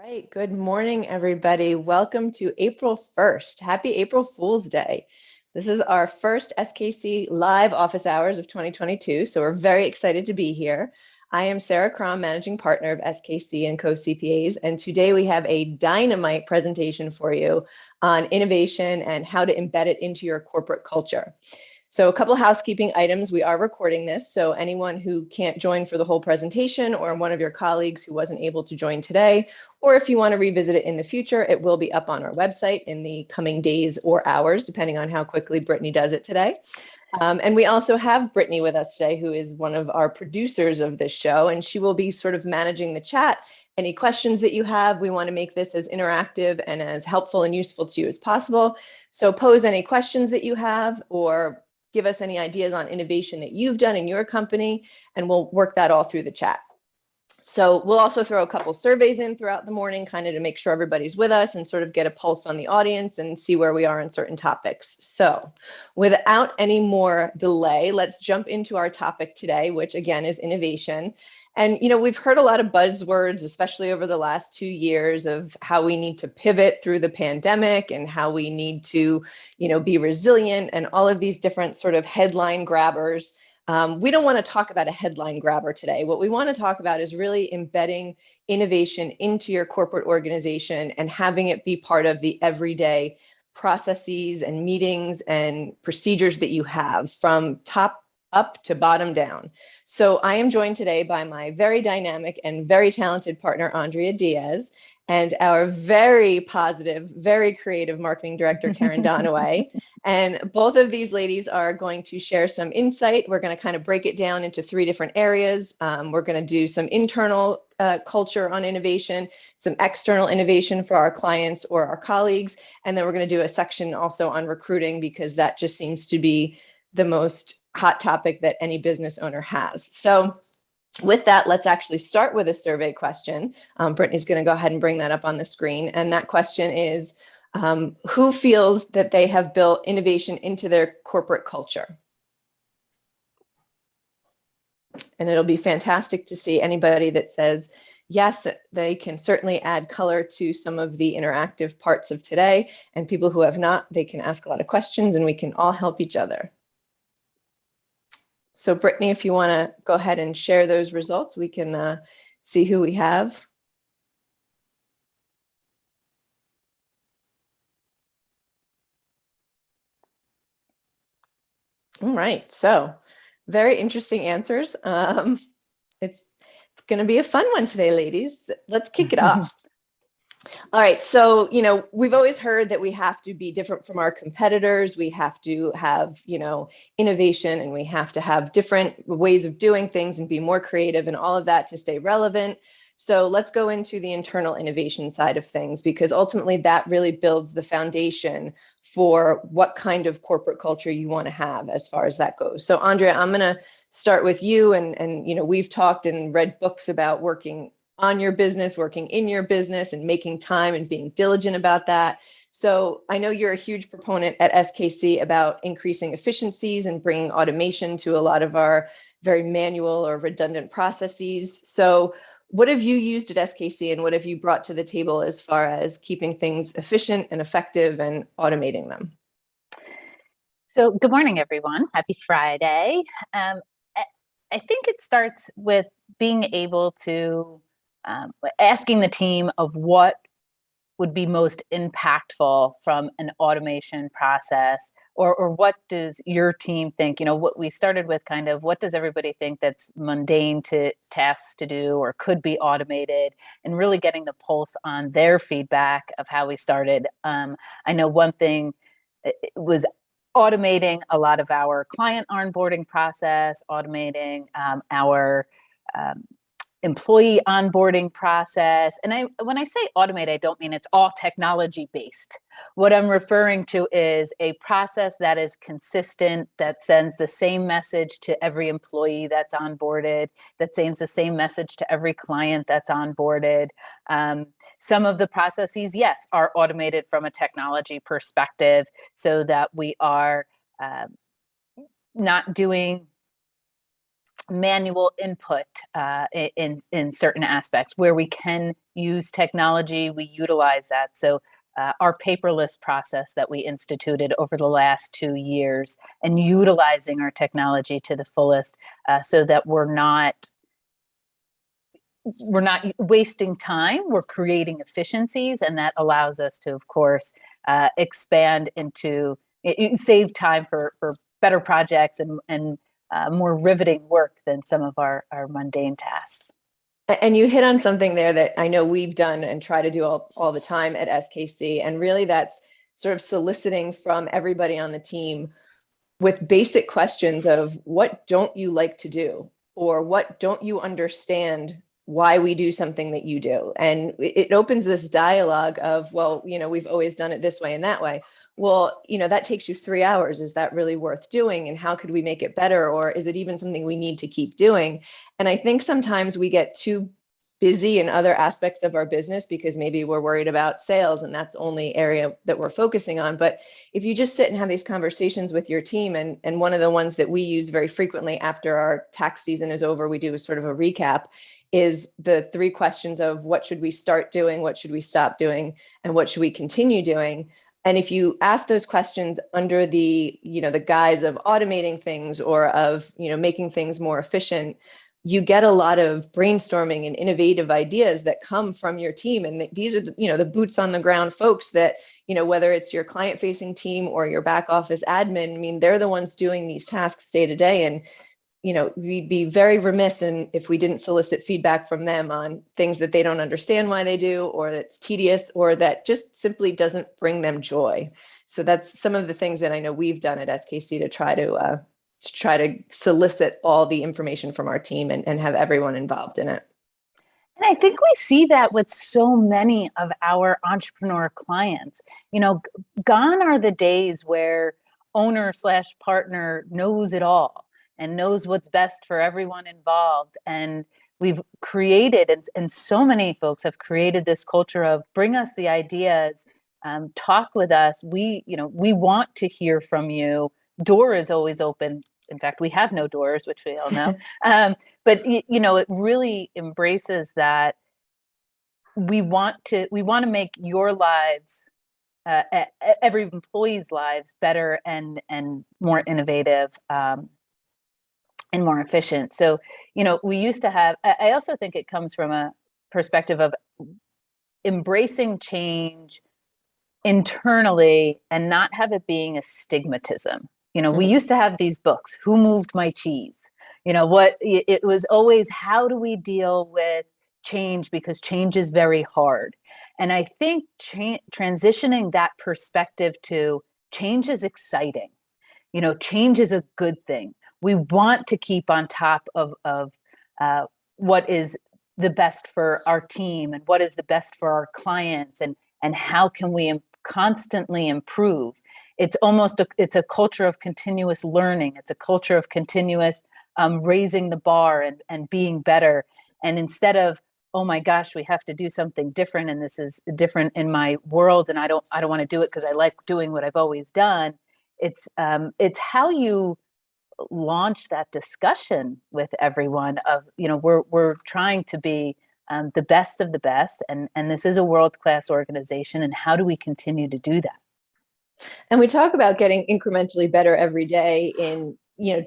Right. Good morning, everybody. Welcome to April 1st. Happy April Fool's Day. This is our first SKC live office hours of 2022, so we're very excited to be here. I am Sarah Crom, Managing Partner of SKC and Co CPAs, and today we have a dynamite presentation for you on innovation and how to embed it into your corporate culture. So a couple housekeeping items. We are recording this, so anyone who can't join for the whole presentation or one of your colleagues who wasn't able to join today, or if you want to revisit it in the future, it will be up on our website in the coming days or hours, depending on how quickly Brittany does it today. And we also have Brittany with us today, who is one of our producers of this show, and she will be sort of managing the chat. Any questions that you have, we want to make this as interactive and as helpful and useful to you as possible. So pose any questions that you have or give us any ideas on innovation that you've done in your company, and we'll work that all through the chat. So we'll also throw a couple surveys in throughout the morning, kind of to make sure everybody's with us and sort of get a pulse on the audience and see where we are on certain topics. So without any more delay, let's jump into our topic today, which again is innovation. And, we've heard a lot of buzzwords, especially over the last 2 years, of how we need to pivot through the pandemic and how we need to, be resilient and all of these different sort of headline grabbers. We don't want to talk about a headline grabber today. What we want to talk about is really embedding innovation into your corporate organization and having it be part of the everyday processes and meetings and procedures that you have from top up to bottom down. So I am joined today by my very dynamic and very talented partner, Andrea Diaz, and our very positive, very creative marketing director, Karen Donaway. And both of these ladies are going to share some insight. We're going to kind of break it down into 3 different areas. We're going to do some internal culture on innovation, some external innovation for our clients or our colleagues, and then we're going to do a section also on recruiting, because that just seems to be the most hot topic that any business owner has. So with that, let's actually start with a survey question. Brittany's going to go ahead and bring that up on the screen. And that question is, who feels that they have built innovation into their corporate culture? And it'll be fantastic to see anybody that says, yes, they can certainly add color to some of the interactive parts of today. And people who have not, they can ask a lot of questions and we can all help each other. So Brittany, if you want to go ahead and share those results, we can see who we have. All right, so very interesting answers. It's going to be a fun one today, ladies. Let's kick it off. All right, so, we've always heard that we have to be different from our competitors. We have to have, innovation, and we have to have different ways of doing things and be more creative and all of that to stay relevant. So let's go into the internal innovation side of things, because ultimately that really builds the foundation for what kind of corporate culture you want to have as far as that goes. So Andrea, I'm going to start with you, and we've talked and read books about working on your business, working in your business, and making time and being diligent about that. So I know you're a huge proponent at SKC about increasing efficiencies and bringing automation to a lot of our very manual or redundant processes. So what have you used at SKC, and what have you brought to the table as far as keeping things efficient and effective and automating them? So good morning, everyone. Happy Friday. I think it starts with being able to asking the team of what would be most impactful from an automation process, or what does your team think? What we started with, kind of, what does everybody think that's mundane tasks to do or could be automated, and really getting the pulse on their feedback of how we started. I know one thing was automating a lot of our client onboarding process, automating our employee onboarding process. And when I say automate, I don't mean it's all technology based. What I'm referring to is a process that is consistent, that sends the same message to every employee that's onboarded, that sends the same message to every client that's onboarded. Some of the processes, yes, are automated from a technology perspective, so that we are not doing manual input in certain aspects. Where we can use technology, we utilize that. So our paperless process that we instituted over the last 2 years, and utilizing our technology to the fullest, so that we're not wasting time, we're creating efficiencies, and that allows us to, of course, expand into, save time for better projects and more riveting work than some of our mundane tasks. And you hit on something there that I know we've done and try to do all the time at SKC. And really that's sort of soliciting from everybody on the team with basic questions of what don't you like to do? Or what don't you understand why we do something that you do? And it opens this dialogue of, well, we've always done it this way and that way. Well, that takes you 3 hours. Is that really worth doing? And how could we make it better? Or is it even something we need to keep doing? And I think sometimes we get too busy in other aspects of our business because maybe we're worried about sales and that's the only area that we're focusing on. But if you just sit and have these conversations with your team, and one of the ones that we use very frequently after our tax season is over, we do a sort of a recap, is the 3 questions of what should we start doing, what should we stop doing, and what should we continue doing? And if you ask those questions under the guise of automating things or of, making things more efficient, you get a lot of brainstorming and innovative ideas that come from your team. And these are the boots on the ground folks that, whether it's your client facing team or your back office admin, I mean, they're the ones doing these tasks day to day. And we'd be very remiss if we didn't solicit feedback from them on things that they don't understand why they do, or that's tedious, or that just simply doesn't bring them joy. So that's some of the things that I know we've done at SKC to try to solicit all the information from our team and have everyone involved in it. And I think we see that with so many of our entrepreneur clients. Gone are the days where owner/partner knows it all and knows what's best for everyone involved. And we've created, and so many folks have created this culture of bring us the ideas, talk with us. We want to hear from you. Door is always open. In fact, we have no doors, which we all know. But it really embraces that we want to make your lives, every employee's lives, better and more innovative, and more efficient. So, we used to have, I also think it comes from a perspective of embracing change internally and not have it being a stigmatism. We used to have these books, Who Moved My Cheese? It was always, how do we deal with change? Because change is very hard. And I think transitioning that perspective to change is exciting. Change is a good thing. We want to keep on top of what is the best for our team and what is the best for our clients, and how can we constantly improve. It's it's a culture of continuous learning. It's a culture of continuous raising the bar and being better. And instead of, oh my gosh, we have to do something different, and this is different in my world, and I don't want to do it because I like doing what I've always done. It's how you launch that discussion with everyone of, we're trying to be the best of the best, and this is a world-class organization, and how do we continue to do that? And we talk about getting incrementally better every day in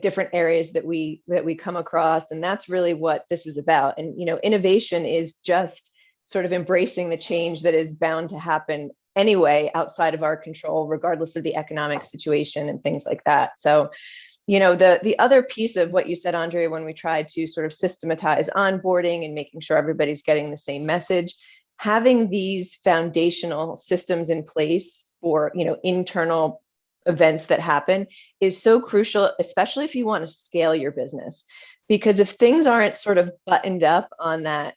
different areas that we come across, and that's really what this is about. And innovation is just sort of embracing the change that is bound to happen anyway outside of our control, regardless of the economic situation and things like that. So the other piece of what you said, Andrea, when we tried to sort of systematize onboarding and making sure everybody's getting the same message, having these foundational systems in place for internal events that happen is so crucial, especially if you want to scale your business. Because if things aren't sort of buttoned up on that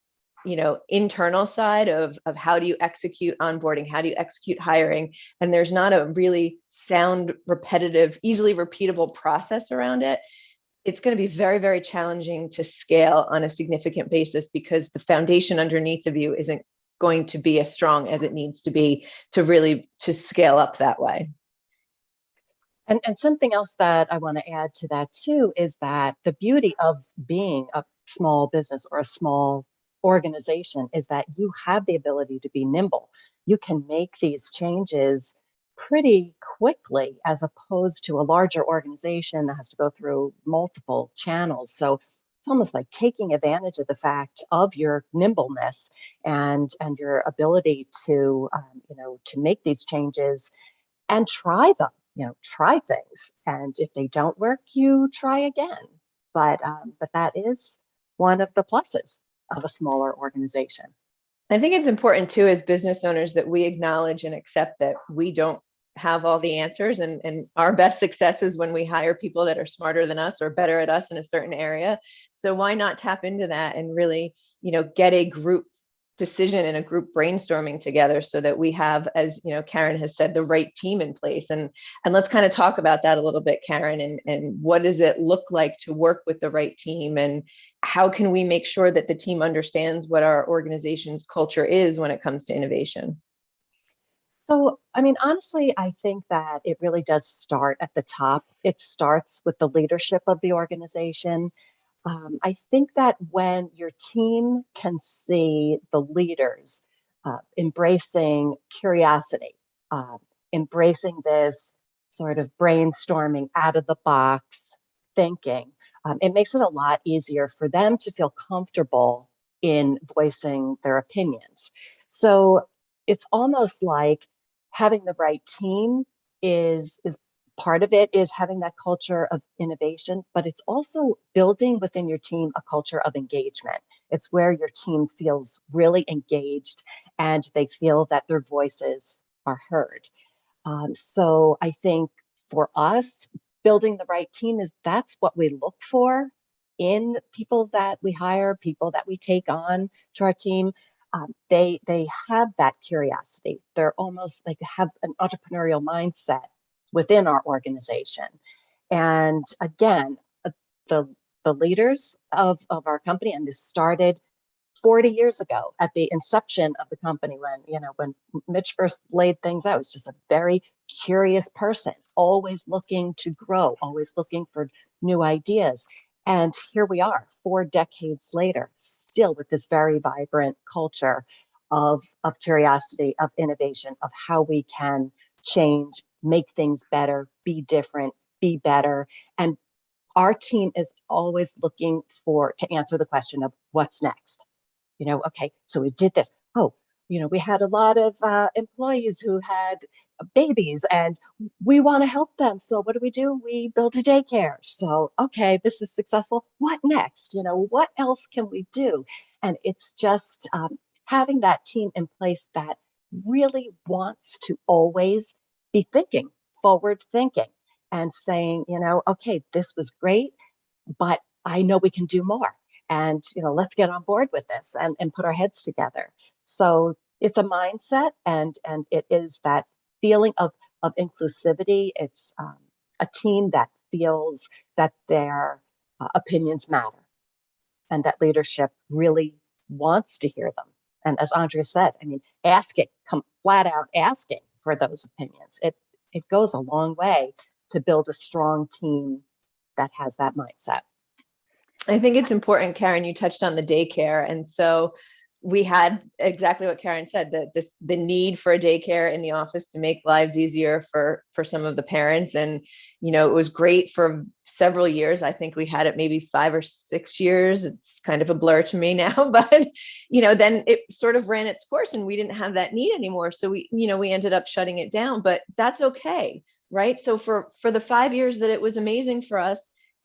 internal side of how do you execute onboarding, how do you execute hiring, and there's not a really sound, repetitive, easily repeatable process around it, it's going to be very, very challenging to scale on a significant basis, because the foundation underneath of you isn't going to be as strong as it needs to be to really scale up that way. And something else that I want to add to that too is that the beauty of being a small business or a small organization is that you have the ability to be nimble. You can make these changes pretty quickly as opposed to a larger organization that has to go through multiple channels. So it's almost like taking advantage of the fact of your nimbleness and your ability to to make these changes and try them, try things. And if they don't work, you try again. But that is one of the pluses of a smaller organization. I think it's important too, as business owners, that we acknowledge and accept that we don't have all the answers, and our best success is when we hire people that are smarter than us or better at us in a certain area. So why not tap into that and really, get a group decision and a group brainstorming together so that we have, as Karen has said, the right team in place. And let's kind of talk about that a little bit, Karen, and what does it look like to work with the right team, and how can we make sure that the team understands what our organization's culture is when it comes to innovation? So, I mean, honestly, I think that it really does start at the top. It starts with the leadership of the organization. I think that when your team can see the leaders embracing curiosity, uh, embracing this sort of brainstorming out of the box thinking, it makes it a lot easier for them to feel comfortable in voicing their opinions. So it's almost like having the right team is part of it is having that culture of innovation, but it's also building within your team a culture of engagement. It's where your team feels really engaged and they feel that their voices are heard. So I think for us, building the right team is that's what we look for in people that we hire, people that we take on to our team. They have that curiosity. They're almost like have an entrepreneurial mindset within our organization. And again, the the leaders of our company, and this started 40 years ago at the inception of the company when Mitch first laid things out. It was just a very curious person, always looking to grow, always looking for new ideas. And here we are 4 decades later, still with this very vibrant culture of curiosity, of innovation, of how we can change, make things better, be different, be better. And our team is always looking to answer the question of what's next. Okay, so we did this. Oh, we had a lot of employees who had babies and we want to help them. So what do? We built a daycare. So, okay, this is successful. What next? What else can we do? And it's just having that team in place that really wants to always be thinking, forward thinking, and saying, okay, this was great, but I know we can do more. And let's get on board with this and put our heads together. So it's a mindset, and it is that feeling of inclusivity. It's a team that feels that their opinions matter and that leadership really wants to hear them. And as Andrea said, I mean, come flat out asking for those opinions. It goes a long way to build a strong team that has that mindset. I think it's important, Karen, you touched on the daycare. And so we had exactly what Karen said, the need for a daycare in the office to make lives easier for some of the parents. And, it was great for several years. I think we had it maybe 5 or 6 years. It's kind of a blur to me now, but, then it sort of ran its course and we didn't have that need anymore. So we ended up shutting it down, but that's okay. Right. So for the 5 years that it was amazing for us,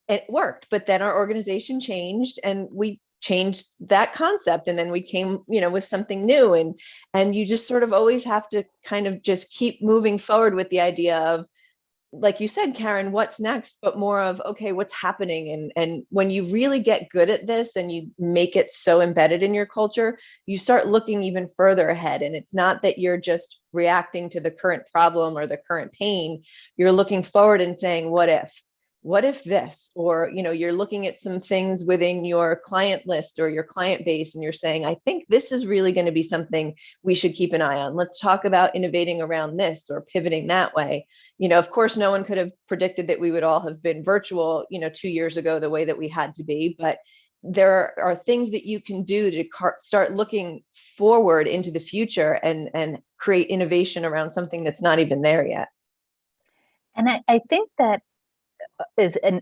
it worked, but then our organization changed and we changed that concept, and then we came with something new, and you just sort of always have to kind of just keep moving forward with the idea of, like you said, Karen, what's next, but more of, okay, what's happening. And when you really get good at this and you make it so embedded in your culture, you start looking even further ahead. And it's not that you're just reacting to the current problem or the current pain. You're looking forward and saying, what if? what if this, or, you're looking at some things within your client list or your client base, and you're saying, I think this is really going to be something we should keep an eye on. Let's talk about innovating around this or pivoting that way. Of course, no one could have predicted that we would all have been virtual, 2 years ago, the way that we had to be, but there are things that you can do to start looking forward into the future and create innovation around something that's not even there yet. And I think that is a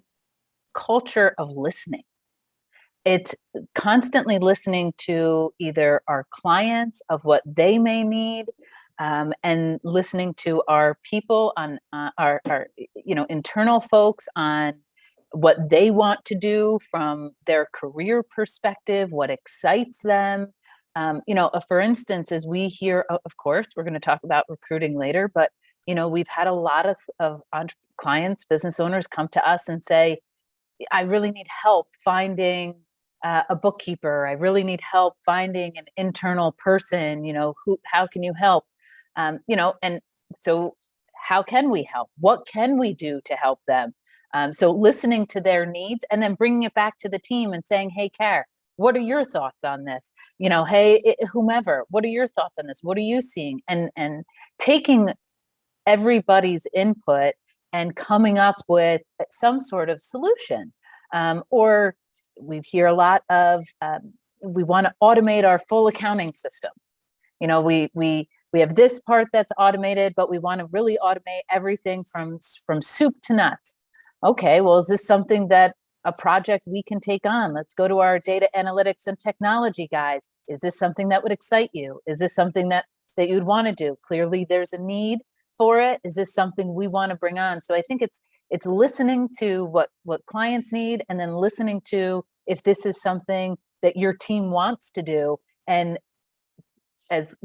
culture of listening. It's constantly listening to either our clients of what they may need, and listening to our people on our internal folks on what they want to do from their career perspective, what excites them. For instance, as we hear, of course, we're going to talk about recruiting later, but we've had a lot of clients, business owners come to us and say, I really need help finding a bookkeeper. I really need help finding an internal person, how can you help? And so how can we help? What can we do to help them? So listening to their needs and then bringing it back to the team and saying, hey, Care, what are your thoughts on this? Hey, whomever, what are your thoughts on this? What are you seeing? And taking everybody's input and coming up with some sort of solution. Or we hear a lot of, we want to automate our full accounting system. We have this part that's automated, but we want to really automate everything from soup to nuts. Okay, well, is this something that a project we can take on? Let's go to our data analytics and technology guys. Is this something that would excite you? Is this something that you'd want to do? Clearly, there's a need for it. Is this something we want to bring on? So I think it's listening to what clients need, and then listening to if this is something that your team wants to do. And as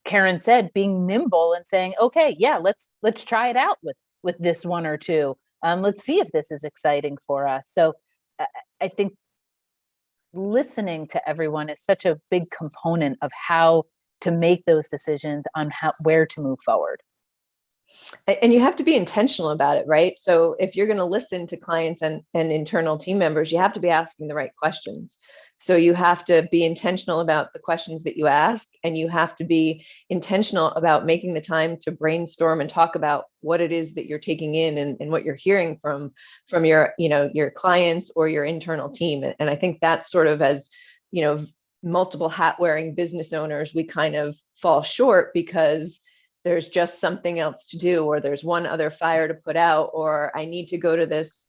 Karen said, being nimble and saying, okay, yeah, let's try it out with this one or two. Let's see if this is exciting for us. So I think listening to everyone is such a big component of how to make those decisions on where to move forward. And you have to be intentional about it, right? So if you're going to listen to clients and internal team members, you have to be asking the right questions. So you have to be intentional about the questions that you ask, and you have to be intentional about making the time to brainstorm and talk about what it is that you're taking in and what you're hearing from your, your clients or your internal team. And I think that's sort of, as, multiple hat wearing business owners, we kind of fall short because there's just something else to do, or there's one other fire to put out, or I need to go to this,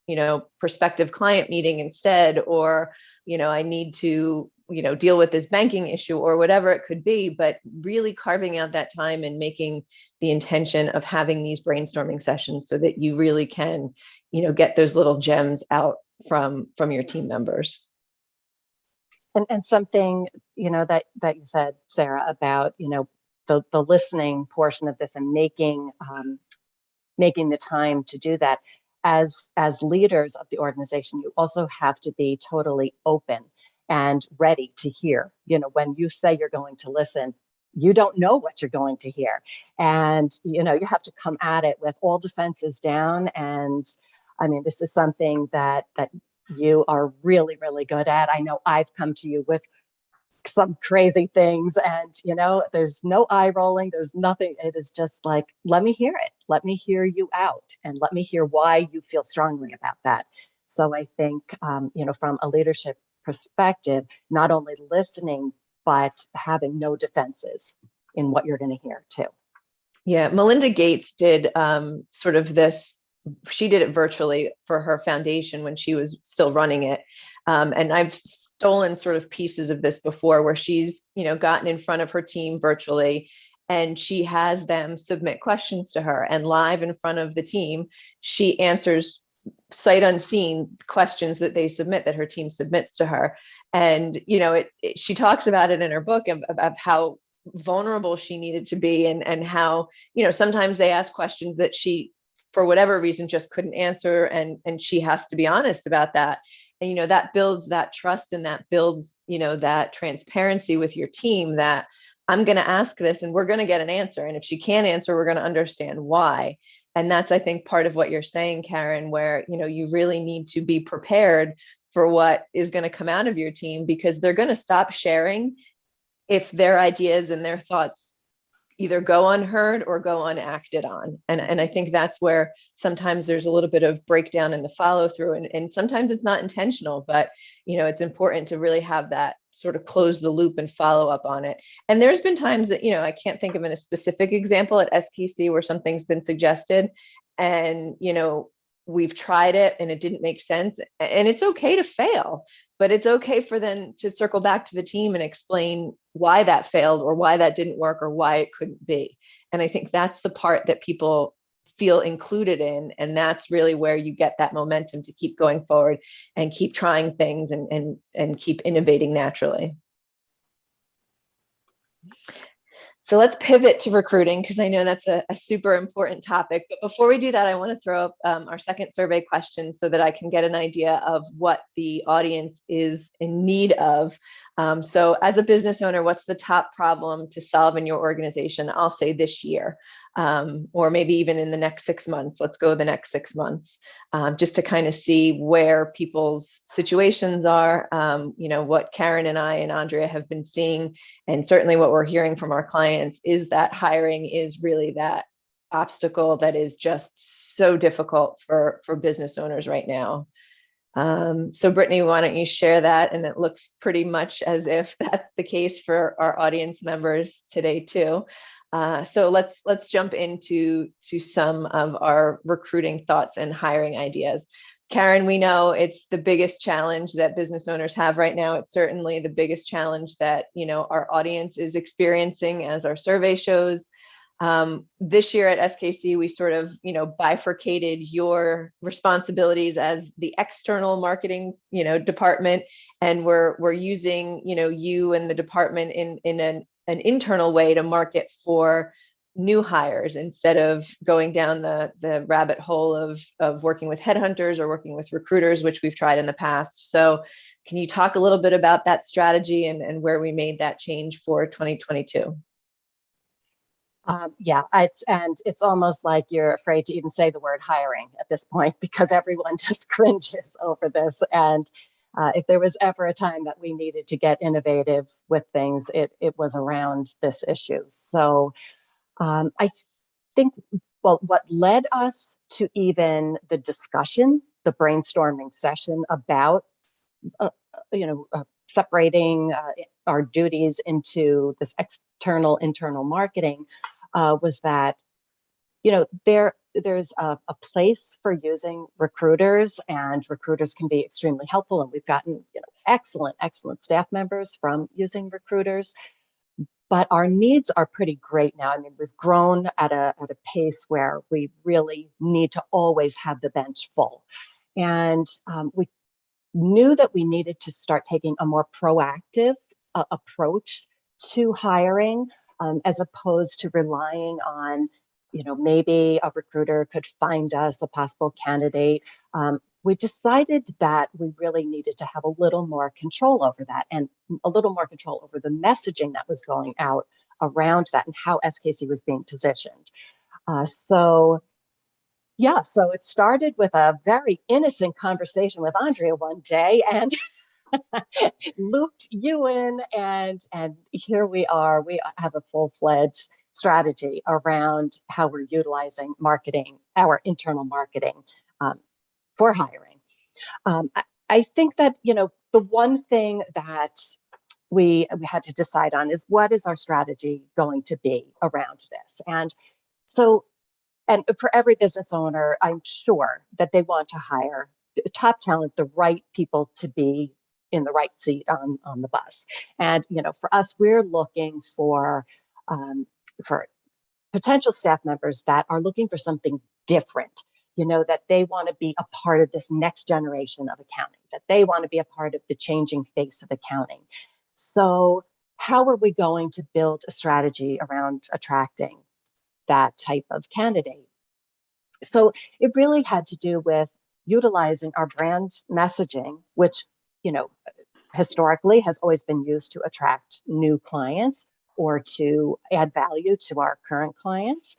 prospective client meeting instead, or, I need to, deal with this banking issue, or whatever it could be. But really carving out that time and making the intention of having these brainstorming sessions so that you really can, get those little gems out from your team members. And something, that you said, Sarah, about, the listening portion of this, and making the time to do that. As leaders of the organization, you also have to be totally open and ready to hear. When you say you're going to listen, you don't know what you're going to hear. And, you have to come at it with all defenses down. And I mean, this is something that you are really, really good at. I know I've come to you with some crazy things, and there's no eye rolling, there's nothing. It is just like, let me hear it, let me hear you out, and let me hear why you feel strongly about that. So I think from a leadership perspective, not only listening, but having no defenses in what you're going to hear too. Yeah, Melinda Gates did sort of this. She did it virtually for her foundation when she was still running it, and I've stolen sort of pieces of this before, where she's, gotten in front of her team virtually, and she has them submit questions to her, and live in front of the team, she answers sight unseen questions that they submit, that her team submits to her. And, she talks about it in her book of how vulnerable she needed to be, and how, sometimes they ask questions that she, for whatever reason, just couldn't answer. And she has to be honest about that. And, that builds that trust, and that builds, that transparency with your team, that I'm going to ask this and we're going to get an answer. And if she can't answer, we're going to understand why. And that's, I think, part of what you're saying, Karen, where, you really need to be prepared for what is going to come out of your team, because they're going to stop sharing if their ideas and their thoughts either go unheard or go unacted on. And I think that's where sometimes there's a little bit of breakdown in the follow through. And sometimes it's not intentional, but it's important to really have that sort of close the loop and follow up on it. And there's been times that, I can't think of a specific example at SKC where something's been suggested and, we've tried it and it didn't make sense. And it's okay to fail, but it's okay for them to circle back to the team and explain why that failed or why that didn't work or why it couldn't be. And I think that's the part that people feel included in. And that's really where you get that momentum to keep going forward and keep trying things and keep innovating naturally. So let's pivot to recruiting, because I know that's a super important topic. But before we do that, I want to throw up our second survey question so that I can get an idea of what the audience is in need of. So as a business owner, what's the top problem to solve in your organization? I'll say this year, or maybe even in the next 6 months. Let's go the next 6 months, just to kind of see where people's situations are, what Karen and I and Andrea have been seeing, and certainly what we're hearing from our clients is that hiring is really that obstacle that is just so difficult for business owners right now. So Brittany, why don't you share that? And it looks pretty much as if that's the case for our audience members today too. So let's jump into some of our recruiting thoughts and hiring ideas. Karen, we know it's the biggest challenge that business owners have right now. It's certainly the biggest challenge that our audience is experiencing, as our survey shows. This year at SKC, we sort of, bifurcated your responsibilities as the external marketing, department, and we're using, you and the department in an internal way to market for new hires instead of going down the rabbit hole of working with headhunters or working with recruiters, which we've tried in the past. So can you talk a little bit about that strategy and where we made that change for 2022? Yeah, it's almost like you're afraid to even say the word hiring at this point, because everyone just cringes over this. And if there was ever a time that we needed to get innovative with things, it was around this issue. So I think, well, what led us to even the discussion, the brainstorming session about, separating our duties into this external, internal marketing was that, there's a place for using recruiters, and recruiters can be extremely helpful. And we've gotten, excellent staff members from using recruiters. But our needs are pretty great now. I mean, we've grown at a pace where we really need to always have the bench full. And we knew that we needed to start taking a more proactive approach to hiring, as opposed to relying on, maybe a recruiter could find us a possible candidate. We decided that we really needed to have a little more control over that, and a little more control over the messaging that was going out around that and how SKC was being positioned. So it started with a very innocent conversation with Andrea one day, and looped you in, and here we are. We have a full-fledged strategy around how we're utilizing marketing, our internal marketing, for hiring. I think that, the one thing that we had to decide on is, what is our strategy going to be around this? And so, and for every business owner, I'm sure that they want to hire top talent, the right people to be in the right seat on the bus. And, for us, we're looking for potential staff members that are looking for something different, that they want to be a part of this next generation of accounting, that they want to be a part of the changing face of accounting. So how are we going to build a strategy around attracting that type of candidate? So it really had to do with utilizing our brand messaging, which, historically has always been used to attract new clients or to add value to our current clients.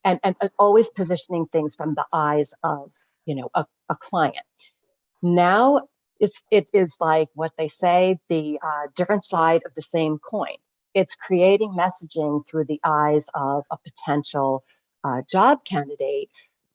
and always positioning things from the eyes of, a client. Now it is like what they say, the different side of the same coin. It's creating messaging through the eyes of a potential job candidate,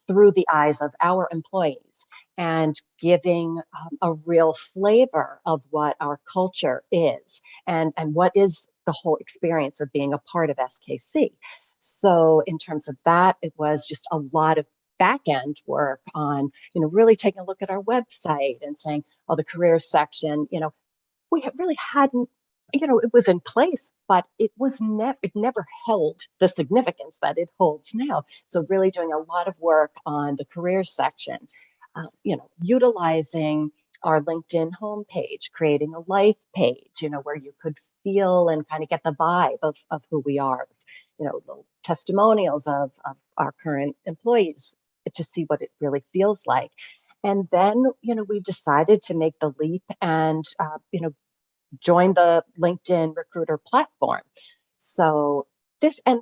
through the eyes of our employees, and giving a real flavor of what our culture is, and what is the whole experience of being a part of SKC. So in terms of that, it was just a lot of back end work on, really taking a look at our website and saying, oh, the careers section, we really hadn't, it was in place, but it never held the significance that it holds now. So really doing a lot of work on the careers section, utilizing our LinkedIn homepage, creating a life page, where you could feel and kind of get the vibe of who we are, little testimonials of our current employees to see what it really feels like. And then, we decided to make the leap and, join the LinkedIn recruiter platform. So this, and,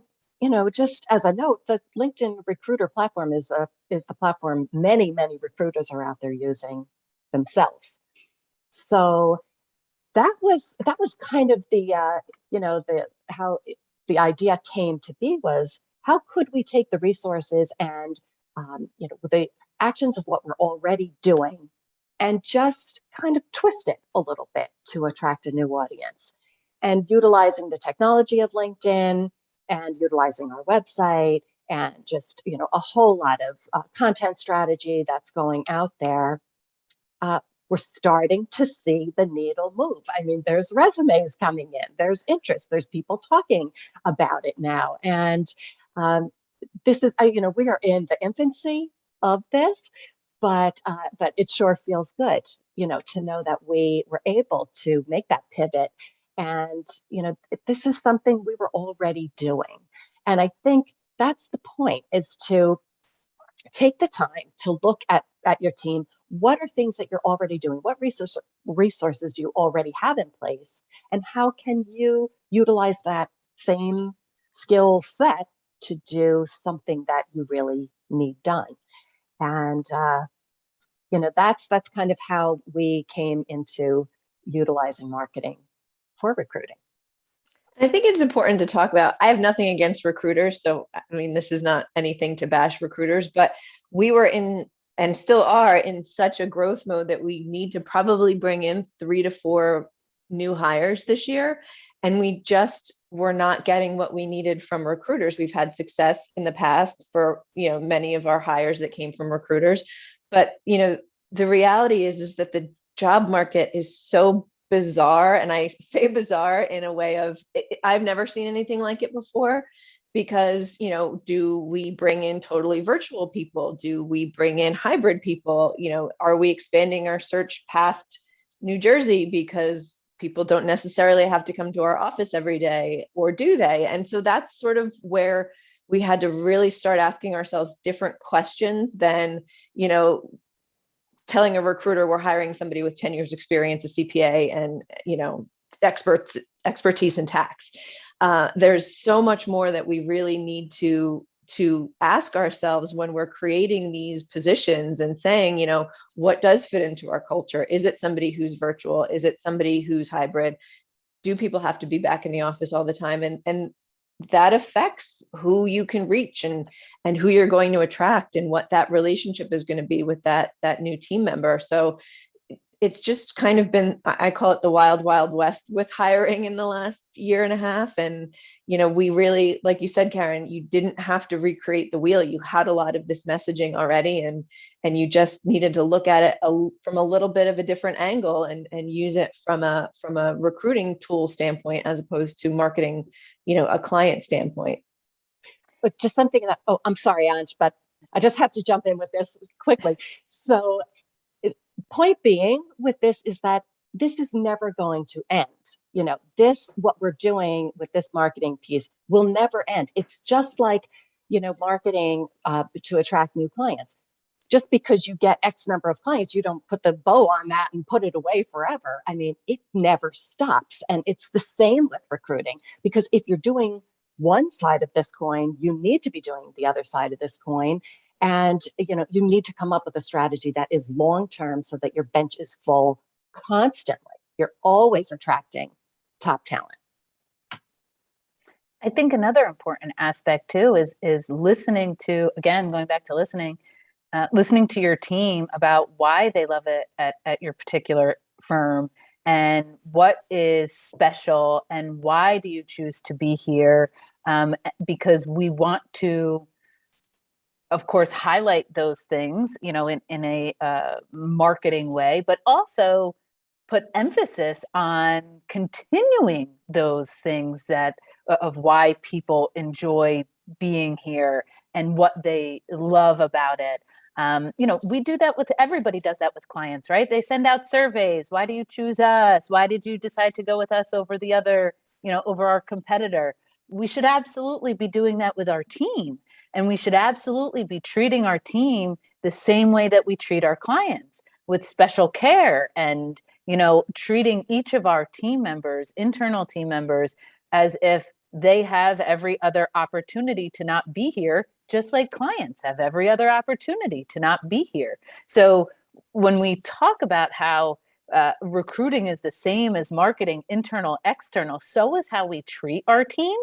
just as a note, the LinkedIn recruiter platform is the platform many recruiters are out there using themselves. So that was kind of the how the idea came to be, was how could we take the resources and the actions of what we're already doing and just kind of twist it a little bit to attract a new audience, and utilizing the technology of LinkedIn and utilizing our website and just, a whole lot of content strategy that's going out there. We're starting to see the needle move. I mean, there's resumes coming in, there's interest, there's people talking about it now. And this is, we are in the infancy of this, but it sure feels good, to know that we were able to make that pivot. And, this is something we were already doing. And I think that's the point, is to take the time to look at your team. What are things that you're already doing? What resources do you already have in place? And how can you utilize that same skill set to do something that you really need done? And, that's kind of how we came into utilizing marketing for recruiting. I think it's important to talk about. I have nothing against recruiters. So, I mean, this is not anything to bash recruiters, but we were in, and still are in, such a growth mode that we need to probably bring in 3 to 4 new hires this year. And we just were not getting what we needed from recruiters. We've had success in the past for, many of our hires that came from recruiters. But, the reality is that the job market is so bizarre. And I say bizarre in a way of, I've never seen anything like it before, because, do we bring in totally virtual people? Do we bring in hybrid people? Are we expanding our search past New Jersey because people don't necessarily have to come to our office every day, or do they? And so that's sort of where we had to really start asking ourselves different questions than, telling a recruiter we're hiring somebody with 10 years experience, a CPA, and, expertise in tax. There's so much more that we really need to ask ourselves when we're creating these positions and saying, what does fit into our culture? Is it somebody who's virtual? Is it somebody who's hybrid? Do people have to be back in the office all the time? And that affects who you can reach and who you're going to attract, and what that relationship is going to be with that new team member. So it's just kind of been, I call it the wild, wild west with hiring in the last year and a half. And, we really, like you said, Karen, you didn't have to recreate the wheel. You had a lot of this messaging already, and you just needed to look at it from a little bit of a different angle and use it from a recruiting tool standpoint, as opposed to marketing, a client standpoint. But just something that, oh, I'm sorry, Anj, but I just have to jump in with this quickly. So point being with this is that this is never going to end. What we're doing with this marketing piece will never end. It's just like, marketing to attract new clients. Just because you get X number of clients, you don't put the bow on that and put it away forever. I mean, it never stops. And it's the same with recruiting, because if you're doing one side of this coin, you need to be doing the other side of this coin. And, you need to come up with a strategy that is long-term so that your bench is full constantly. You're always attracting top talent. I think another important aspect too is listening to, again, going back to listening to your team about why they love it at your particular firm and what is special and why do you choose to be here, because we want to, of course, highlight those things, in a marketing way, but also put emphasis on continuing those things of why people enjoy being here and what they love about it. We do that everybody does that with clients, right? They send out surveys. Why do you choose us? Why did you decide to go with us over the other, over our competitor? We should absolutely be doing that with our team. And we should absolutely be treating our team the same way that we treat our clients, with special care and, treating each of our team members, internal team members, as if they have every other opportunity to not be here, just like clients have every other opportunity to not be here. So when we talk about how recruiting is the same as marketing, internal, external, so is how we treat our team,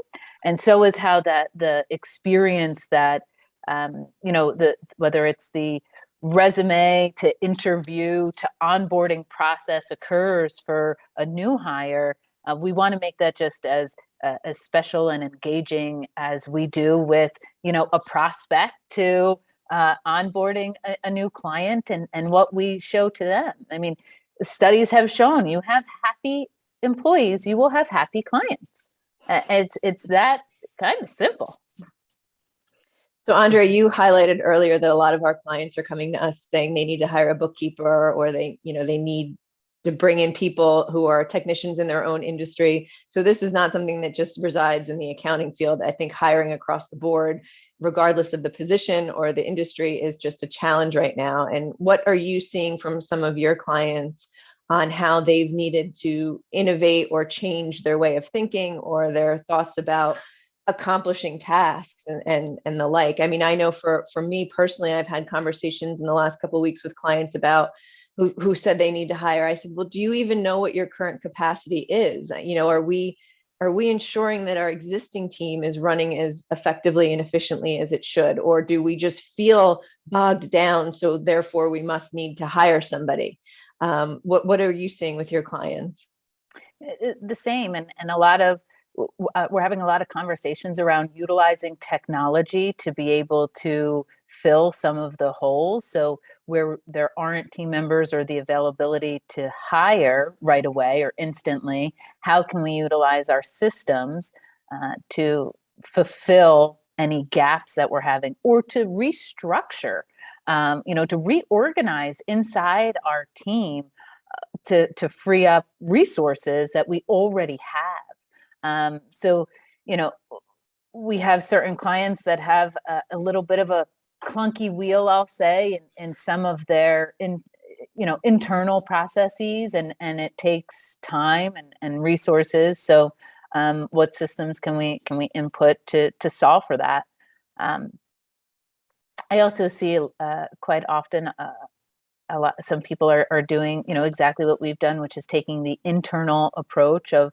and so is how the experience that whether it's the resume to interview to onboarding process occurs for a new hire. We want to make that just as special and engaging as we do with, a prospect to onboarding a new client and what we show to them. I mean, studies have shown you have happy employees, you will have happy clients. It's that kind of simple. So Andrea, you highlighted earlier that a lot of our clients are coming to us saying they need to hire a bookkeeper, or they need to bring in people who are technicians in their own industry. So this is not something that just resides in the accounting field. I think hiring across the board, regardless of the position or the industry, is just a challenge right now. And what are you seeing from some of your clients on how they've needed to innovate or change their way of thinking or their thoughts about accomplishing tasks and the like? I mean, I know for me personally, I've had conversations in the last couple of weeks with clients about who said they need to hire. I said, well, do you even know what your current capacity is? Are we ensuring that our existing team is running as effectively and efficiently as it should? Or do we just feel bogged down, so therefore we must need to hire somebody? What are you seeing with your clients? The same, and a lot of we're having a lot of conversations around utilizing technology to be able to fill some of the holes. So where there aren't team members or the availability to hire right away or instantly, how can we utilize our systems to fulfill any gaps that we're having, or to restructure, to reorganize inside our team to free up resources that we already have. So, we have certain clients that have a little bit of a clunky wheel, I'll say, in some of their internal processes, and it takes time and resources. So, what systems can we input to solve for that? I also see quite often some people are doing exactly what we've done, which is taking the internal approach of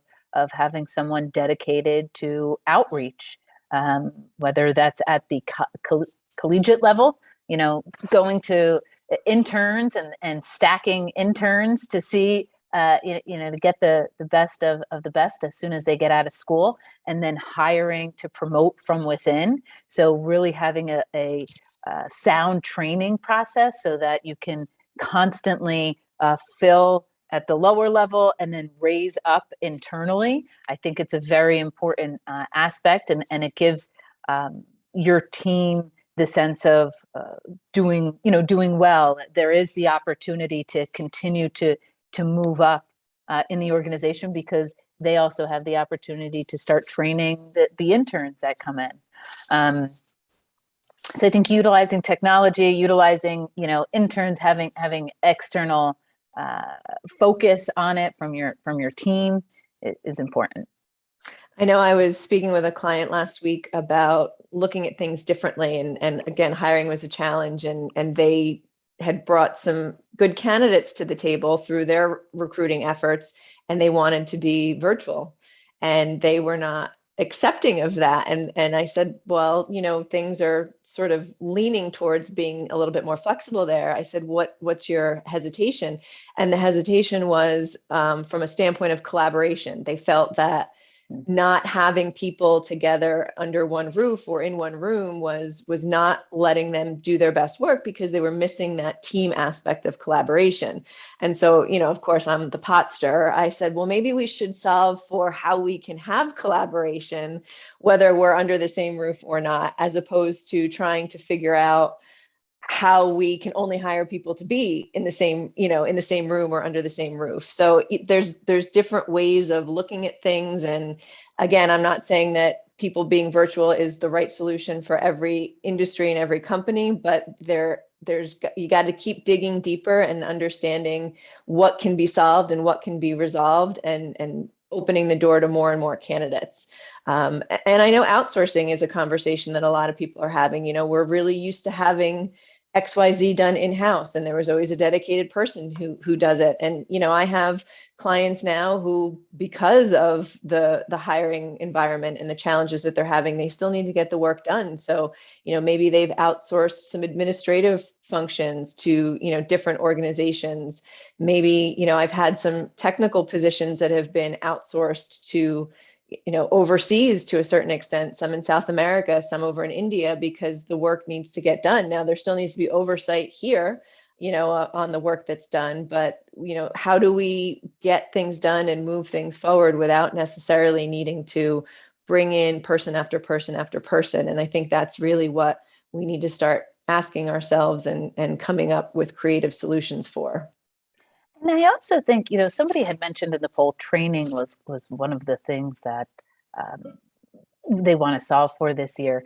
having someone dedicated to outreach, whether that's at the collegiate level, going to interns and stacking interns to see, to get the best of the best as soon as they get out of school, and then hiring to promote from within. So really having a sound training process so that you can constantly fill at the lower level and then raise up internally. I think it's a very important aspect, and it gives your team the sense of doing well. There is the opportunity to continue to move up in the organization, because they also have the opportunity to start training the interns that come in. So I think utilizing technology, utilizing interns, having external focus on it from your team is important. I know I was speaking with a client last week about looking at things differently. And again, hiring was a challenge, and they had brought some good candidates to the table through their recruiting efforts, and they wanted to be virtual. And they were not accepting of that. And I said, well, things are sort of leaning towards being a little bit more flexible there. I said, what's your hesitation? And the hesitation was from a standpoint of collaboration. They felt that not having people together under one roof or in one room was not letting them do their best work, because they were missing that team aspect of collaboration. And so, of course, I'm the pot stirrer. I said, well, maybe we should solve for how we can have collaboration, whether we're under the same roof or not, as opposed to trying to figure out how we can only hire people to be in the same, in the same room or under the same roof. So there's different ways of looking at things. And again, I'm not saying that people being virtual is the right solution for every industry and every company, but you got to keep digging deeper and understanding what can be solved and what can be resolved, and opening the door to more and more candidates. And I know outsourcing is a conversation that a lot of people are having. We're really used to having XYZ done in-house, and there was always a dedicated person who does it. And I have clients now who, because of the hiring environment and the challenges that they're having, they still need to get the work done. So maybe they've outsourced some administrative functions to different organizations. Maybe I've had some technical positions that have been outsourced to overseas to a certain extent, some in South America, some over in India, because the work needs to get done. Now, there still needs to be oversight here, on the work that's done, but, how do we get things done and move things forward without necessarily needing to bring in person after person after person? And I think that's really what we need to start asking ourselves and coming up with creative solutions for. And I also think, somebody had mentioned in the poll, training was one of the things that they want to solve for this year.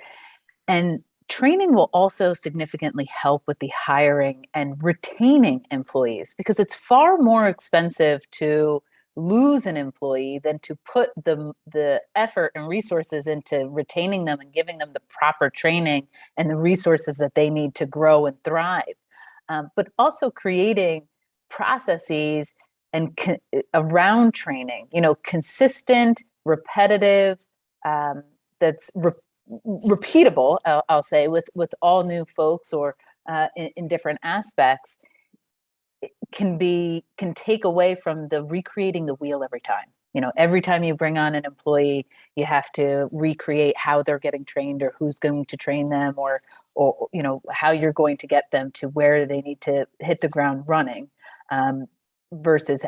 And training will also significantly help with the hiring and retaining employees, because it's far more expensive to lose an employee than to put the effort and resources into retaining them and giving them the proper training and the resources that they need to grow and thrive. But also creating processes and around training, consistent, repetitive, that's repeatable, I'll say, with all new folks, or in different aspects, can take away from the recreating the wheel every time. Every time you bring on an employee, you have to recreate how they're getting trained, or who's going to train them, or how you're going to get them to where they need to hit the ground running, versus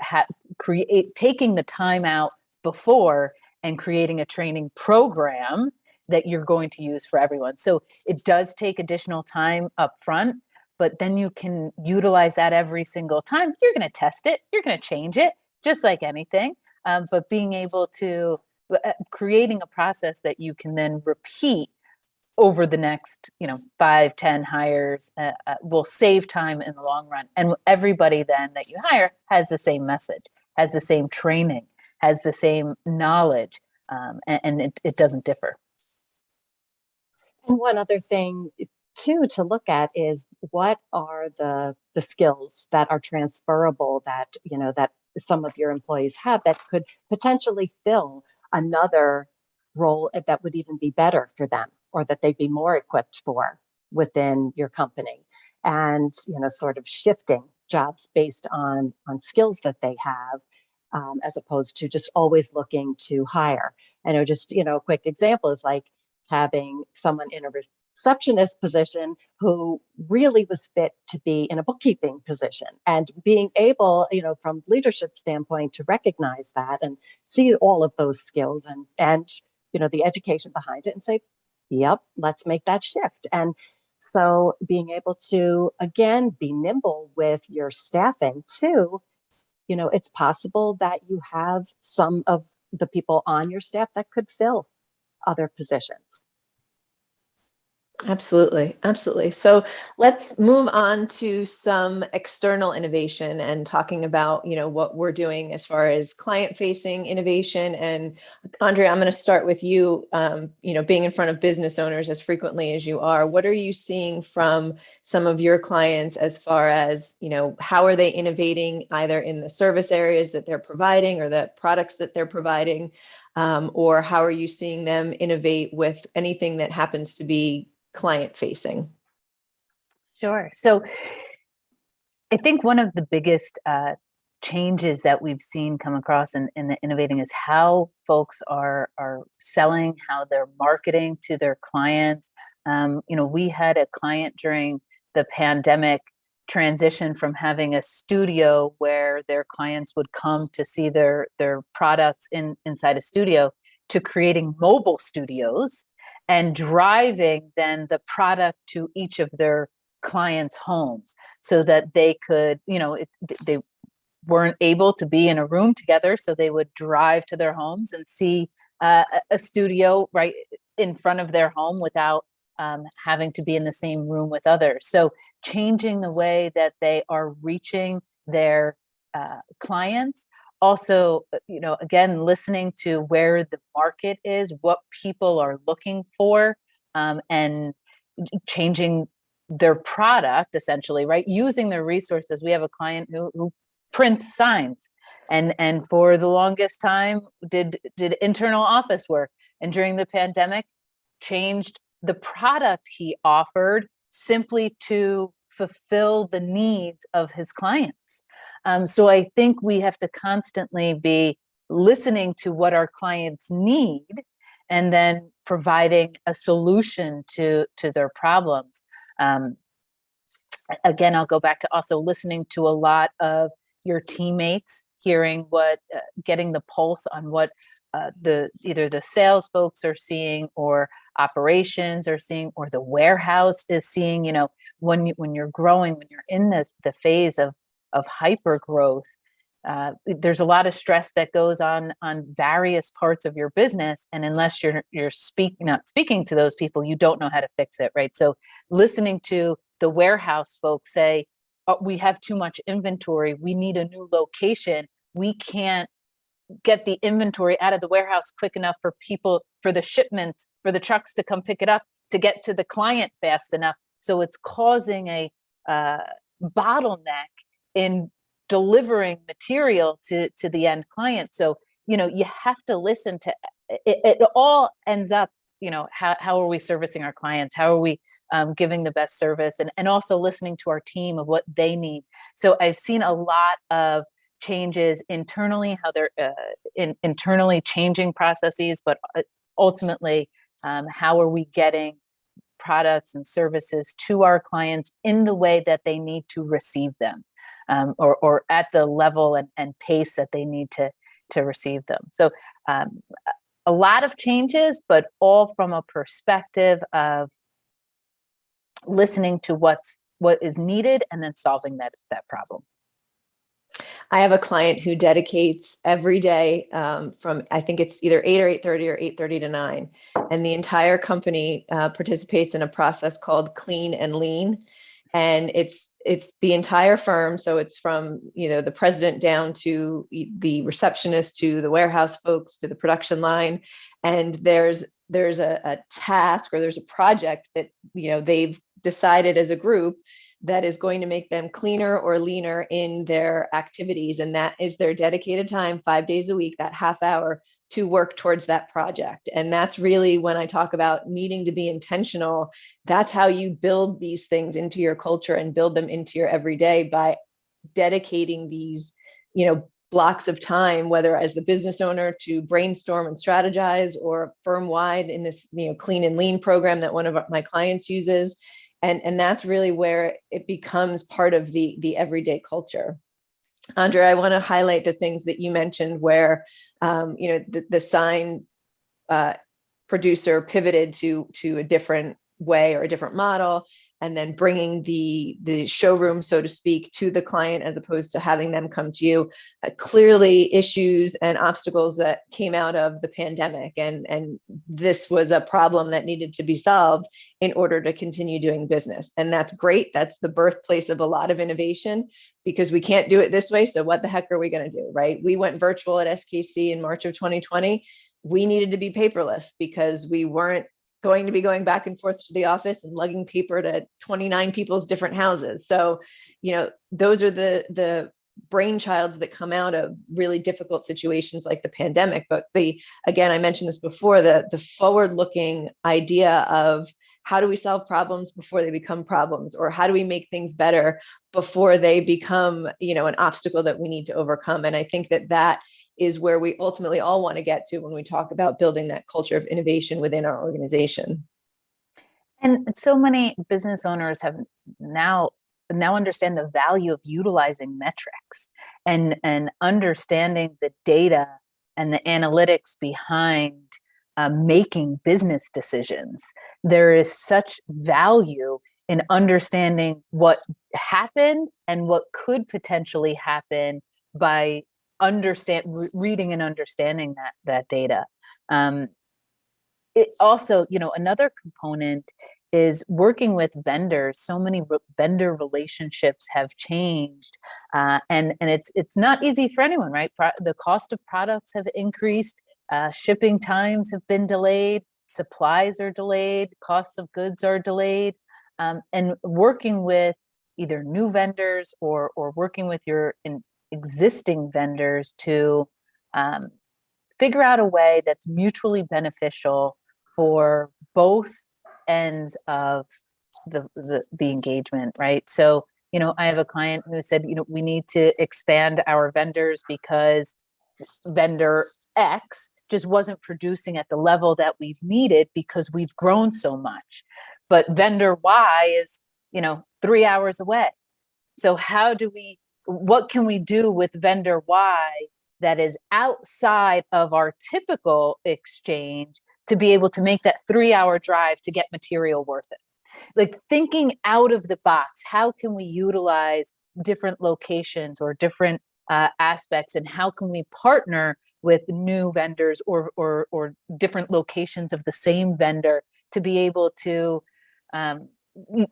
taking the time out before and creating a training program that you're going to use for everyone. So it does take additional time up front, but then you can utilize that every single time. You're going to test it, you're going to change it, just like anything. But being able to creating a process that you can then repeat over the next 5-10 hires will save time in the long run. And everybody then that you hire has the same message, has the same training, has the same knowledge, and it doesn't differ. And one other thing too to look at is, what are the skills that are transferable, that that some of your employees have, that could potentially fill another role that would even be better for them, or that they'd be more equipped for within your company. And sort of shifting jobs based on skills that they have, as opposed to just always looking to hire. I know, just a quick example is like having someone in a receptionist position who really was fit to be in a bookkeeping position, and being able, from leadership standpoint, to recognize that and see all of those skills and the education behind it, and say, yep, let's make that shift. And so being able to, again, be nimble with your staffing too. It's possible that you have some of the people on your staff that could fill other positions. Absolutely. Absolutely. So let's move on to some external innovation and talking about, what we're doing as far as client-facing innovation. And Andrea, I'm going to start with you, being in front of business owners as frequently as you are. What are you seeing from some of your clients as far as, how are they innovating either in the service areas that they're providing or the products that they're providing? Or how are you seeing them innovate with anything that happens to be client facing? Sure. So I think one of the biggest changes that we've seen come across in the innovating is how folks are selling, how they're marketing to their clients. We had a client during the pandemic transition from having a studio where their clients would come to see their products inside a studio to creating mobile studios and driving then the product to each of their clients' homes so that they could, they weren't able to be in a room together. So they would drive to their homes and see a studio right in front of their home without having to be in the same room with others. So changing the way that they are reaching their clients. Also, again, listening to where the market is, what people are looking for, and changing their product essentially, right? Using their resources. We have a client who prints signs and for the longest time did internal office work, and during the pandemic changed the product he offered simply to fulfill the needs of his clients. So I think we have to constantly be listening to what our clients need and then providing a solution to their problems. Again, I'll go back to also listening to a lot of your teammates, hearing what, getting the pulse on what either the sales folks are seeing or operations are seeing or the warehouse is seeing. When you're growing, when you're in the phase of hyper growth, there's a lot of stress that goes on various parts of your business, and unless you're not speaking to those people, you don't know how to fix it, right? So listening to the warehouse folks say, oh, we have too much inventory, we need a new location, we can't get the inventory out of the warehouse quick enough for the shipments, for the trucks to come pick it up, to get to the client fast enough. So it's causing a bottleneck in delivering material to the end client. So, you have to listen to it. It all ends up, how are we servicing our clients? How are we giving the best service? And also listening to our team of what they need. So I've seen a lot of changes internally, how they're internally changing processes, but ultimately, how are we getting products and services to our clients in the way that they need to receive them, or at the level and pace that they need to receive them. So a lot of changes, but all from a perspective of listening to what is needed and then solving that problem. I have a client who dedicates every day from, I think it's either 8 or 8:30 or 8:30 to 9. And the entire company participates in a process called Clean and Lean. And it's the entire firm. So it's from, the president down to the receptionist, to the warehouse folks, to the production line. And there's a task, or there's a project that, they've decided as a group that is going to make them cleaner or leaner in their activities. And that is their dedicated time, 5 days a week, that half hour to work towards that project. And that's really when I talk about needing to be intentional. That's how you build these things into your culture and build them into your everyday, by dedicating these, blocks of time, whether as the business owner to brainstorm and strategize, or firm wide in this, Clean and Lean program that one of my clients uses. And that's really where it becomes part of the everyday culture. Andrea, I want to highlight the things that you mentioned where, the sign producer pivoted to a different way or a different model. and then bringing the showroom, so to speak, to the client as opposed to having them come to you. Clearly issues and obstacles that came out of the pandemic, and this was a problem that needed to be solved in order to continue doing business. And that's great. That's the birthplace of a lot of innovation, because we can't do it this way. So what the heck are we going to do, right? We went virtual at SKC in March of 2020. We needed to be paperless because we weren't going to be going back and forth to the office and lugging paper to 29 people's different houses. So, those are the brainchilds that come out of really difficult situations like the pandemic. But again, I mentioned this before, the forward-looking idea of how do we solve problems before they become problems, or how do we make things better before they become, an obstacle that we need to overcome. And I think that is where we ultimately all want to get to when we talk about building that culture of innovation within our organization. And so many business owners have now understand the value of utilizing metrics and understanding the data and the analytics behind making business decisions. There is such value in understanding what happened and what could potentially happen by reading and understanding that data. It also, another component is working with vendors. So many vendor relationships have changed, and it's not easy for anyone, right? The cost of products have increased, shipping times have been delayed, supplies are delayed, costs of goods are delayed, and working with either new vendors or working with your existing vendors to figure out a way that's mutually beneficial for both ends of the engagement, right? So, I have a client who said, we need to expand our vendors because vendor X just wasn't producing at the level that we've needed because we've grown so much. But vendor Y is, 3 hours away. So what can we do with vendor Y that is outside of our typical exchange to be able to make that 3-hour drive to get material worth it? Like, thinking out of the box, how can we utilize different locations or different aspects, and how can we partner with new vendors or different locations of the same vendor to be able to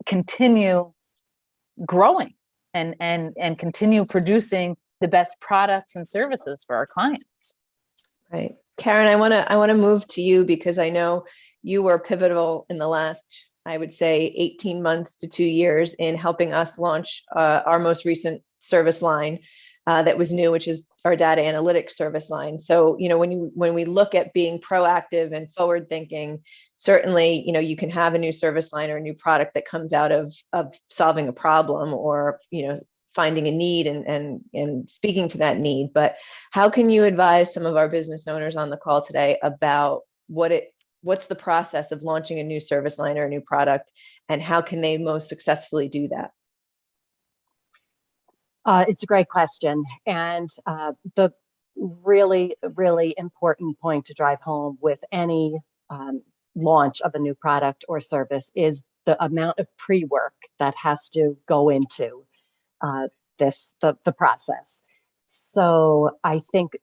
continue growing and continue producing the best products and services for our clients. Right. Karen, I want to move to you, because I know you were pivotal in the last, I would say, 18 months to 2 years in helping us launch our most recent service line that was new, which is our data analytics service line. So, when we look at being proactive and forward thinking, certainly, you can have a new service line or a new product that comes out of solving a problem, or, finding a need and speaking to that need. But how can you advise some of our business owners on the call today about what's the process of launching a new service line or a new product, and how can they most successfully do that? It's a great question. And the really, really important point to drive home with any launch of a new product or service is the amount of pre-work that has to go into the process. So I think,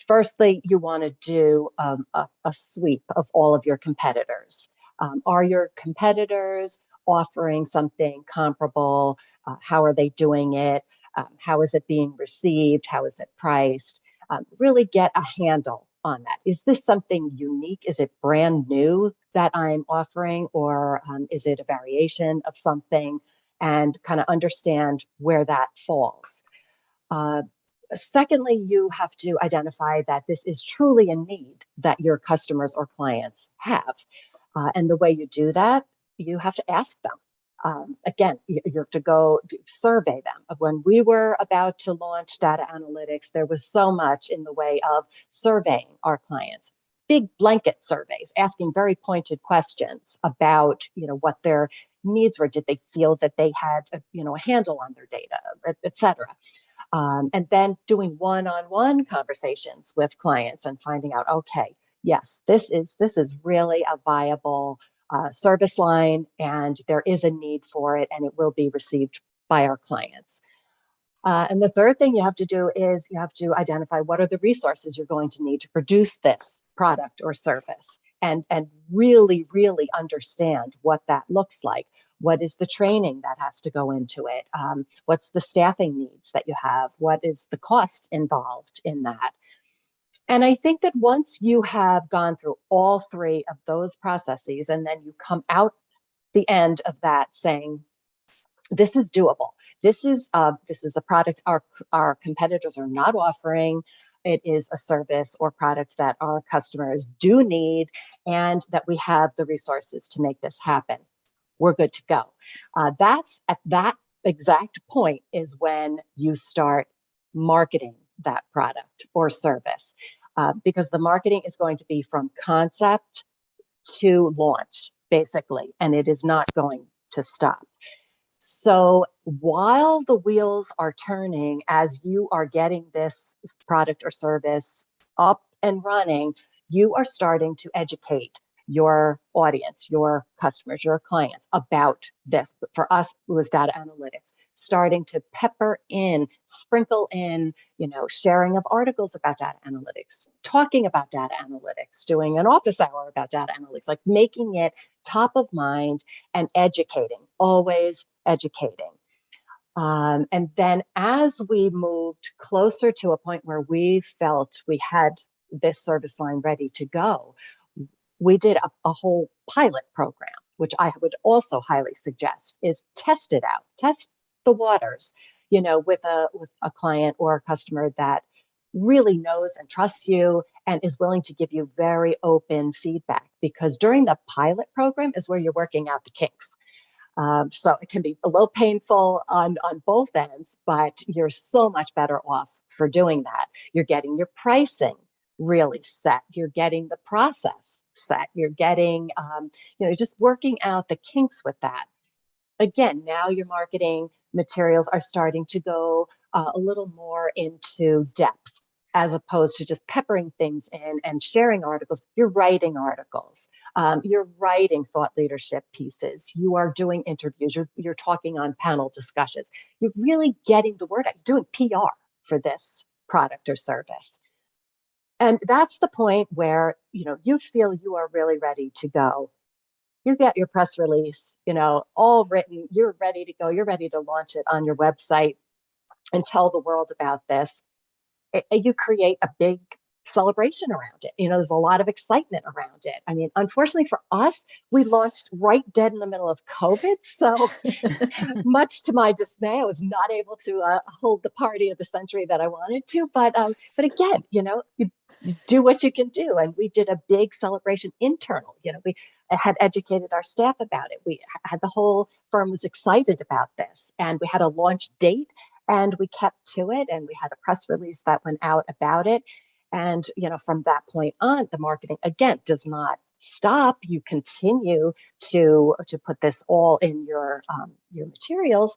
firstly, you want to do a sweep of all of your competitors. Are your competitors offering something comparable? How are they doing it? How is it being received? How is it priced? Really get a handle on that. Is this something unique? Is it brand new that I'm offering, or is it a variation of something? And kind of understand where that falls. Secondly, you have to identify that this is truly a need that your customers or clients have. And the way you do that, you have to ask them. Again, you have to go survey them. When we were about to launch data analytics, there was so much in the way of surveying our clients. Big blanket surveys, asking very pointed questions about, what their needs were. Did they feel that they had, a handle on their data, et cetera? And then doing one-on-one conversations with clients and finding out, okay, yes, this is really a viable service line, and there is a need for it, and it will be received by our clients. And the third thing you have to do is you have to identify what are the resources you're going to need to produce this product or service, and really, really understand what that looks like. What is the training that has to go into it? What's the staffing needs that you have? What is the cost involved in that? And I think that once you have gone through all three of those processes, and then you come out the end of that saying, this is doable. This is a product our competitors are not offering. It is a service or product that our customers do need, and that we have the resources to make this happen. We're good to go. That's at that exact point is when you start marketing that product or service, because the marketing is going to be from concept to launch, basically, and it is not going to stop. So while the wheels are turning, as you are getting this product or service up and running, you are starting to educate your audience, your customers, your clients about this. But for us, it was data analytics, starting to pepper in, sprinkle in, sharing of articles about data analytics, talking about data analytics, doing an office hour about data analytics, like making it top of mind and educating, always educating. And then as we moved closer to a point where we felt we had this service line ready to go, we did a whole pilot program, which I would also highly suggest is test it out, test the waters, with a client or a customer that really knows and trusts you and is willing to give you very open feedback, because during the pilot program is where you're working out the kinks. So it can be a little painful on both ends, but you're so much better off for doing that. You're getting your pricing really set. You're getting the process set. You're getting, just working out the kinks with that. Again, now your marketing materials are starting to go a little more into depth, as opposed to just peppering things in and sharing articles. You're writing articles. You're writing thought leadership pieces. You are doing interviews. You're talking on panel discussions. You're really getting the word out. You're doing PR for this product or service. And that's the point where, you feel you are really ready to go. You get your press release, all written. You're ready to go. You're ready to launch it on your website and tell the world about this. You create a big celebration around it. There's a lot of excitement around it. I mean, unfortunately for us, we launched right dead in the middle of COVID. So much to my dismay, I was not able to hold the party of the century that I wanted to. But again, you do what you can do. And we did a big celebration internal. We had educated our staff about it. We had the whole firm was excited about this, and we had a launch date, and we kept to it, and we had a press release that went out about it. And, from that point on, the marketing, again, does not stop. You continue to put this all in your materials,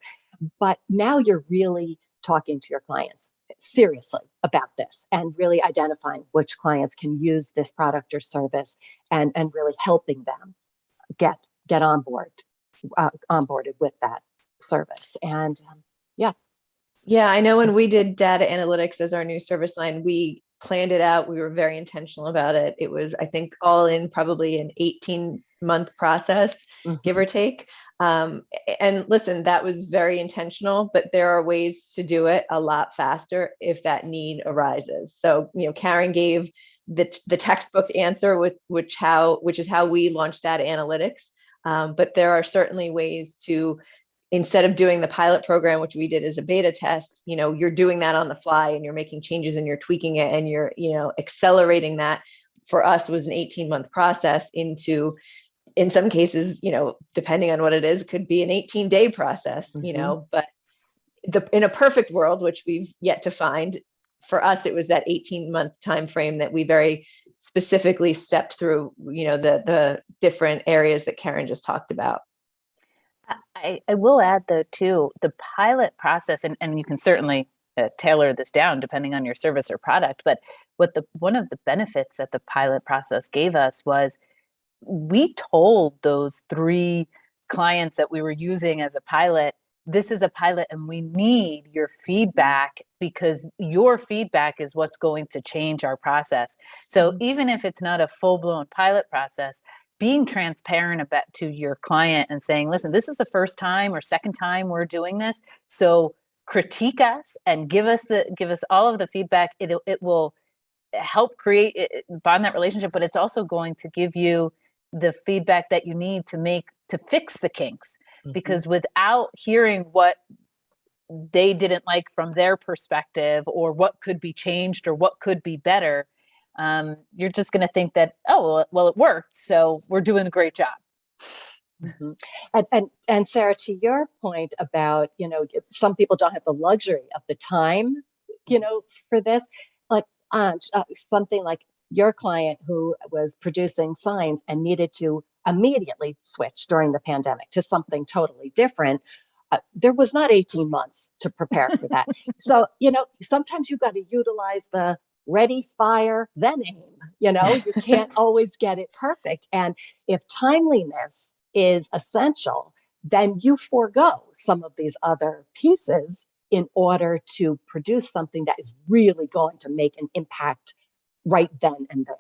but now you're really talking to your clients seriously about this and really identifying which clients can use this product or service, and really helping them get on board, onboarded with that service. And Yeah, I know when we did data analytics as our new service line, we planned it out. We were very intentional about it. It was, I think, all in probably an 18-month process, give or take. And listen, that was very intentional, but there are ways to do it a lot faster if that need arises. So, Karen gave the textbook answer, which is how we launched data analytics. But there are certainly ways to, instead of doing the pilot program, which we did as a beta test, you're doing that on the fly, and you're making changes and you're tweaking it, and you're, accelerating that. For us was an 18-month process into, in some cases, depending on what it is, could be an 18-day process, but in a perfect world, which we've yet to find, for us, it was that 18-month time frame that we very specifically stepped through, the different areas that Karen just talked about. I will add, though, too, the pilot process, and you can certainly tailor this down depending on your service or product. But one of the benefits that the pilot process gave us was we told those 3 clients that we were using as a pilot, this is a pilot and we need your feedback, because your feedback is what's going to change our process. So even if it's not a full-blown pilot process, being transparent about to your client and saying, listen, this is the first time or second time we're doing this, so critique us and give us all of the feedback. It will help bond that relationship, but it's also going to give you the feedback that you need to fix the kinks. Because without hearing what they didn't like from their perspective, or what could be changed or what could be better, you're just going to think that, oh, well, it worked, so we're doing a great job. And Sarah, to your point about, some people don't have the luxury of the time, for this, like something like your client who was producing signs and needed to immediately switch during the pandemic to something totally different. There was not 18 months to prepare for that. So, sometimes you've got to utilize the ready, fire, then aim. You can't always get it perfect. And if timeliness is essential, then you forego some of these other pieces in order to produce something that is really going to make an impact right then and there.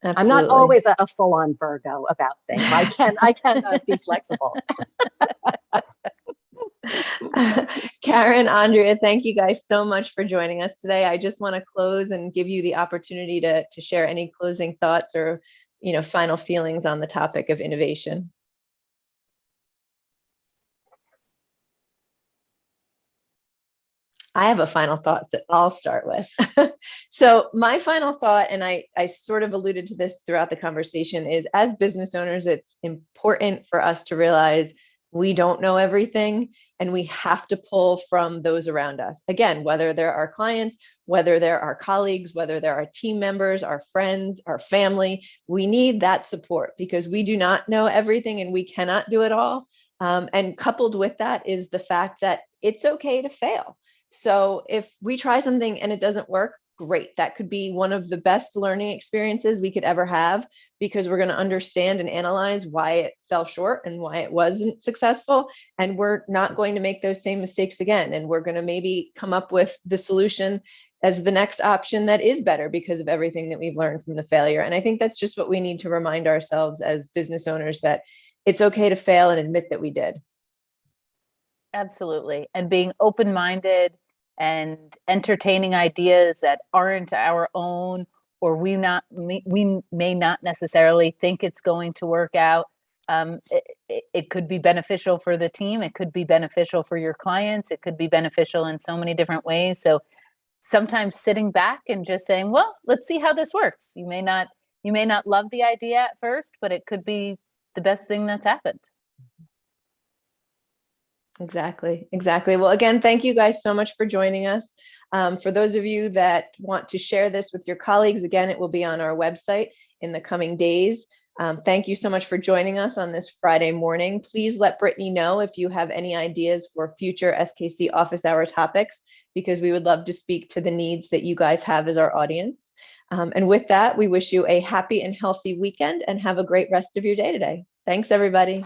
Absolutely. I'm not always a full-on Virgo about things. I can be flexible. Karen, Andrea, thank you guys so much for joining us today. I just want to close and give you the opportunity to share any closing thoughts or final feelings on the topic of innovation. I have a final thought that I'll start with. So my final thought, and I sort of alluded to this throughout the conversation, is as business owners, it's important for us to realize we don't know everything, and we have to pull from those around us. Again, whether they're our clients, whether they're our colleagues, whether they're our team members, our friends, our family, we need that support because we do not know everything and we cannot do it all. And coupled with that is the fact that it's okay to fail. So if we try something and it doesn't work, great. That could be one of the best learning experiences we could ever have, because we're going to understand and analyze why it fell short and why it wasn't successful. And we're not going to make those same mistakes again. And we're going to maybe come up with the solution as the next option that is better because of everything that we've learned from the failure. And I think that's just what we need to remind ourselves as business owners, that it's okay to fail and admit that we did. Absolutely. And being open-minded and entertaining ideas that aren't our own, or we may not necessarily think it's going to work out. It could be beneficial for the team. It could be beneficial for your clients. It could be beneficial in so many different ways. So sometimes sitting back and just saying, well, let's see how this works. You may not love the idea at first, but it could be the best thing that's happened. Exactly. Well, again, thank you guys so much for joining us. For those of you that want to share this with your colleagues, again, it will be on our website in the coming days. Thank you so much for joining us on this Friday morning. Please let Brittany know if you have any ideas for future SKC office hour topics, because we would love to speak to the needs that you guys have as our audience. And with that, we wish you a happy and healthy weekend and have a great rest of your day today. Thanks, everybody.